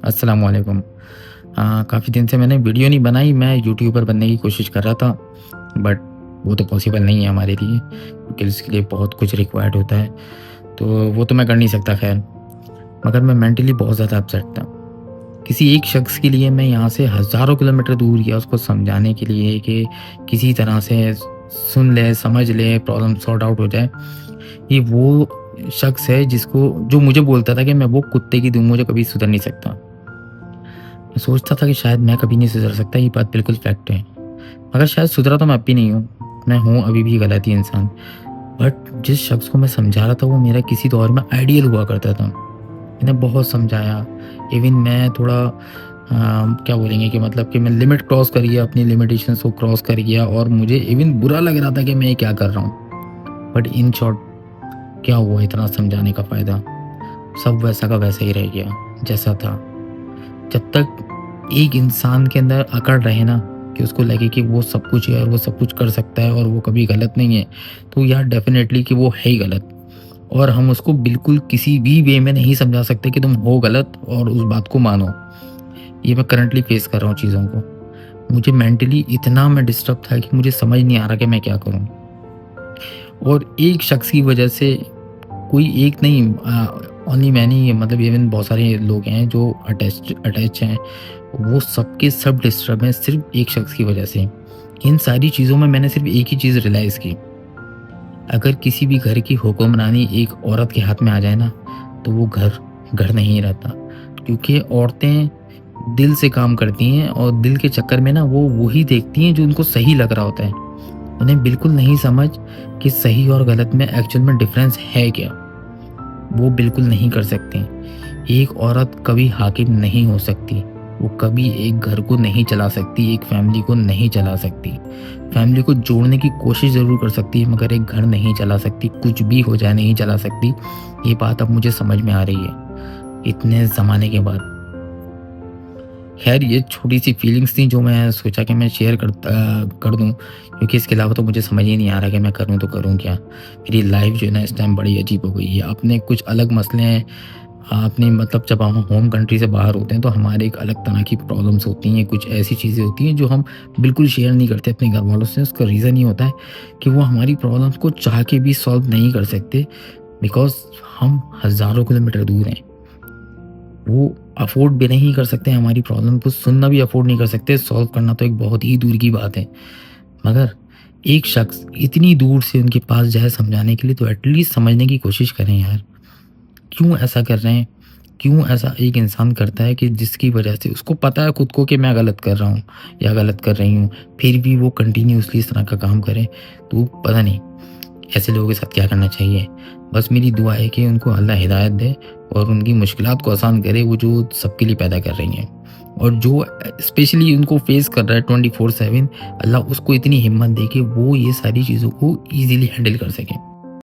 अस्सलाम वालेकुम। काफ़ी दिन से मैंने वीडियो नहीं बनाई, मैं यूट्यूबर बनने की कोशिश कर रहा था, बट वो तो पॉसिबल नहीं है हमारे लिए क्योंकि इसके लिए बहुत कुछ रिक्वायर्ड होता है, तो वो तो मैं कर नहीं सकता खैर। मगर मैं मेंटली बहुत ज़्यादा अपसेट था। किसी एक शख्स के लिए मैं यहाँ से हज़ारों किलोमीटर दूर गया उसको समझाने के लिए कि किसी तरह से सुन ले, समझ ले, प्रॉब्लम सॉर्ट आउट हो जाए। ये वो शख्स है जिसको जो मुझे बोलता था कि मैं वो कुत्ते की दुम मुझे कभी सुधर नहीं सकता। मैं सोचता था कि शायद मैं कभी नहीं सुधर सकता, ये बात बिल्कुल फैक्ट है। मगर शायद सुधरा तो मैं अब भी नहीं हूँ, मैं हूँ अभी भी गलत ही इंसान। बट जिस शख्स को मैं समझा रहा था वो मेरा किसी दौर में आइडियल हुआ करता था। मैंने बहुत समझाया, इवन मैं थोड़ा क्या बोलेंगे कि मतलब कि मैं लिमिट क्रॉस कर गया, अपनी लिमिटेशंस को क्रॉस कर गया और मुझे इवन बुरा लग रहा था कि मैं ये क्या कर रहा हूँ। बट इन शॉर्ट क्या हुआ इतना समझाने का फ़ायदा? सब वैसा का वैसा ही रह गया, जैसा था। जब तक एक इंसान के अंदर अकड़ रहे ना कि उसको लगे कि वो सब कुछ है और वो सब कुछ कर सकता है और वो कभी गलत नहीं है, तो यार डेफ़िनेटली कि वो है ही गलत और हम उसको बिल्कुल किसी भी वे में नहीं समझा सकते कि तुम हो गलत और उस बात को मानो। ये मैं करंटली फ़ेस कर रहा हूँ चीज़ों को। मुझे मेंटली इतना मैं डिस्टर्ब था कि मुझे समझ नहीं आ रहा कि मैं क्या करूँ? और एक शख़्स की वजह से कोई एक नहीं ओनली मैनी मतलब इवन बहुत सारे लोग हैं जो अटैच हैं, वो सबके सब डिस्टर्ब हैं सिर्फ़ एक शख़्स की वजह से। इन सारी चीज़ों में मैंने सिर्फ़ एक ही चीज़ रियलाइज़ की, अगर किसी भी घर की हुक्मरानी एक औरत के हाथ में आ जाए ना, तो वो घर, घर नहीं रहता। क्योंकि औरतें दिल से काम करती हैं और दिल के चक्कर में ना वो वही देखती हैं जो उनको सही लग रहा होता है। उन्हें बिल्कुल नहीं समझ कि सही और गलत में एक्चुअल में डिफ़रेंस है क्या? वो बिल्कुल नहीं कर सकती। एक औरत कभी हाकिम नहीं हो सकती, वो कभी एक घर को नहीं चला सकती, एक फैमिली को नहीं चला सकती। फैमिली को जोड़ने की कोशिश ज़रूर कर सकती है मगर एक घर नहीं चला सकती, कुछ भी हो जाए नहीं चला सकती। ये बात अब मुझे समझ में आ रही है, इतने ज़माने के बाद। ख़ैर ये छोटी-सी फीलिंग्स थी जो मैं सोचा कि मैं शेयर कर दूँ क्योंकि इसके अलावा तो मुझे समझ ही नहीं आ रहा कि मैं करूँ तो करूँ क्या? मेरी लाइफ़ जो है ना इस टाइम बड़ी अजीब हो गई है। अपने कुछ अलग मसले हैं, अपने मतलब जब हम होम कंट्री से बाहर होते हैं तो हमारे एक अलग तरह की प्रॉब्लम्स होती हैं, कुछ ऐसी चीज़ें होती हैं जो हम बिल्कुल शेयर नहीं करते अपने घरवालों से। उसका रीज़न ये होता है कि वो हमारी प्रॉब्लम्स को चाह के भी सॉल्व नहीं कर सकते बिकॉज़ हम हज़ारों किलोमीटर दूर हैं। वो अफ़ोर्ड भी नहीं कर सकते हमारी प्रॉब्लम को, सुनना भी अफ़ोर्ड नहीं कर सकते, सॉल्व करना तो एक बहुत ही दूर की बात है। मगर एक शख़्स इतनी दूर से उनके पास जाए समझाने के लिए तो एटलीस्ट समझने की कोशिश करें यार। क्यों ऐसा कर रहे हैं? क्यों ऐसा एक इंसान करता है कि जिसकी वजह से उसको पता है खुद को कि मैं गलत कर रहा हूँ या गलत कर रही हूँ, फिर भी वो कंटिन्यूअसली इस तरह का काम करे, तो पता नहीं ऐसे लोगों के साथ क्या करना चाहिए। बस मेरी दुआ है कि उनको अल्लाह हिदायत दे और उनकी मुश्किलात को आसान करे, वो जो सबके लिए पैदा कर रही हैं। और जो स्पेशली उनको फेस कर रहा है 24/7, अल्लाह उसको इतनी हिम्मत दे कि वो ये सारी चीज़ों को ईज़िली हैंडल कर सकें।